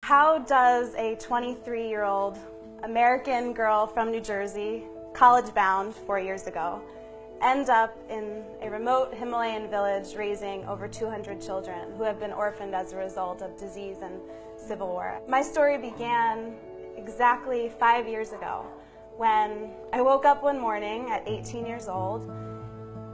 How does a 23-year-old American girl from New Jersey, college-bound 4 years ago, end up in a remote Himalayan village raising over 200 children who have been orphaned as a result of disease and civil war? My story began exactly 5 years ago when I woke up one morning at 18 years old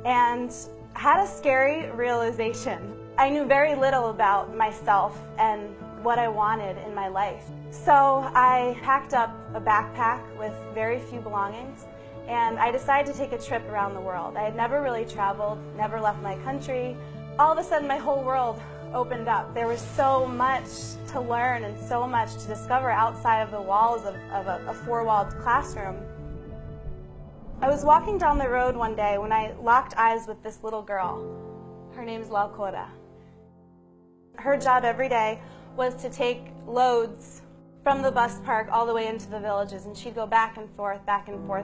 and had a scary realization. I knew very little about myself and what I wanted in my life. So I packed up a backpack with very few belongings and I decided to take a trip around the world. I had never really traveled, never left my country. All of a sudden my whole world opened up. There was so much to learn and so much to discover outside of the walls of a four-walled classroom. I was walking down the road one day when I locked eyes with this little girl. Her name is Lalkota. Her job every day was to take loads from the bus park all the way into the villages, and she'd go back and forth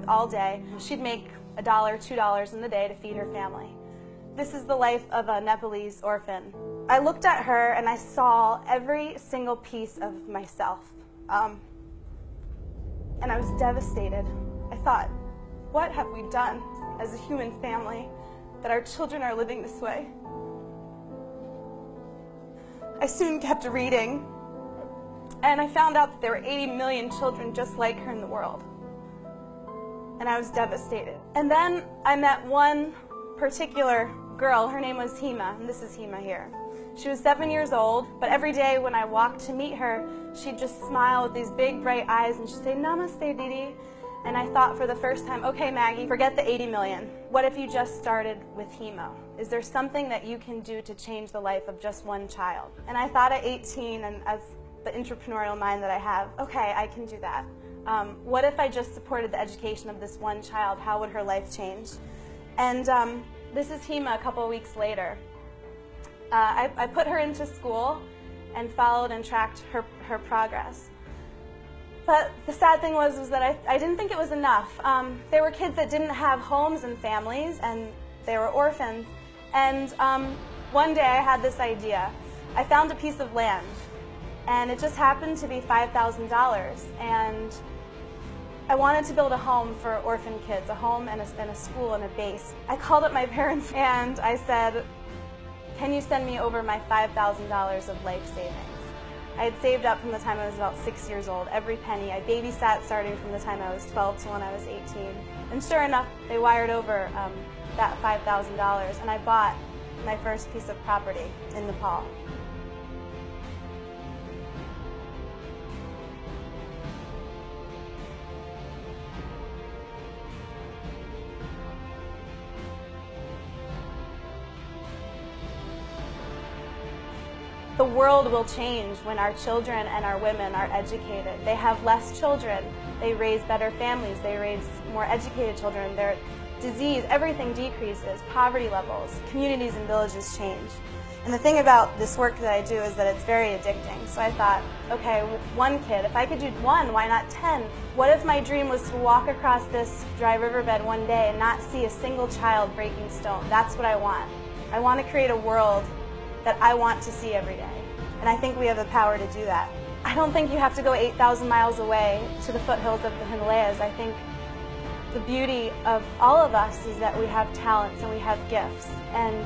all day. She'd make $1, $2 in the day to feed her family. This is the life of a Nepalese orphan. I looked at her and I saw every single piece of myself. And I was devastated. I thought, what have we done as a human family that our children are living this way? I soon kept reading, and I found out that there were 80 million children just like her in the world. And I was devastated. And then I met one particular girl. Her name was Hema, and this is Hema here. She was 7 years old, but every day when I walked to meet her, she'd just smile with these big, bright eyes, and she'd say, "Namaste, Didi." And I thought for the first time, okay, Maggie, forget the 80 million. What if you just started with Hema? Is there something that you can do to change the life of just one child? And I thought at 18, and as the entrepreneurial mind that I have, okay, I can do that. What if I just supported the education of this one child? How would her life change? And this is Hema a couple of weeks later. I put her into school and followed and tracked her progress. But the sad thing was that I didn't think it was enough. There were kids that didn't have homes and families, and they were orphans. And one day I had this idea. I found a piece of land, and it just happened to be $5,000. And I wanted to build a home for orphan kids, a home and a school and a base. I called up my parents and I said, "Can you send me over my $5,000 of life savings?" I had saved up from the time I was about 6 years old, every penny. I babysat starting from the time I was 12 to when I was 18. And sure enough, they wired over that $5,000, and I bought my first piece of property in Nepal. The world will change when our children and our women are educated. They have less children, they raise better families, they raise more educated children, their disease, everything decreases, poverty levels, communities and villages change. And the thing about this work that I do is that it's very addicting. So I thought, okay, one kid, if I could do one, why not 10? What if my dream was to walk across this dry riverbed one day and not see a single child breaking stone? That's what I want. I want to create a world that I want to see every day. And I think we have the power to do that. I don't think you have to go 8,000 miles away to the foothills of the Himalayas. I think the beauty of all of us is that we have talents and we have gifts. And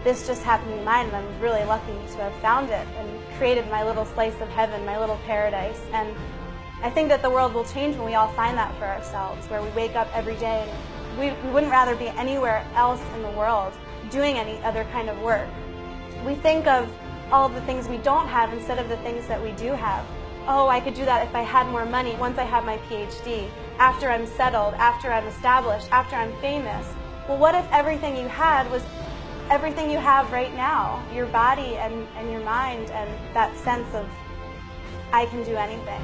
this just happened to be mine, and I'm really lucky to have found it and created my little slice of heaven, my little paradise. And I think that the world will change when we all find that for ourselves, where we wake up every day and we wouldn't rather be anywhere else in the world doing any other kind of work. We think of all of the things we don't have instead of the things that we do have. Oh, I could do that if I had more money, once I have my PhD, after I'm settled, after I'm established, after I'm famous. Well, what if everything you had was everything you have right now? Your body and your mind and that sense of, I can do anything.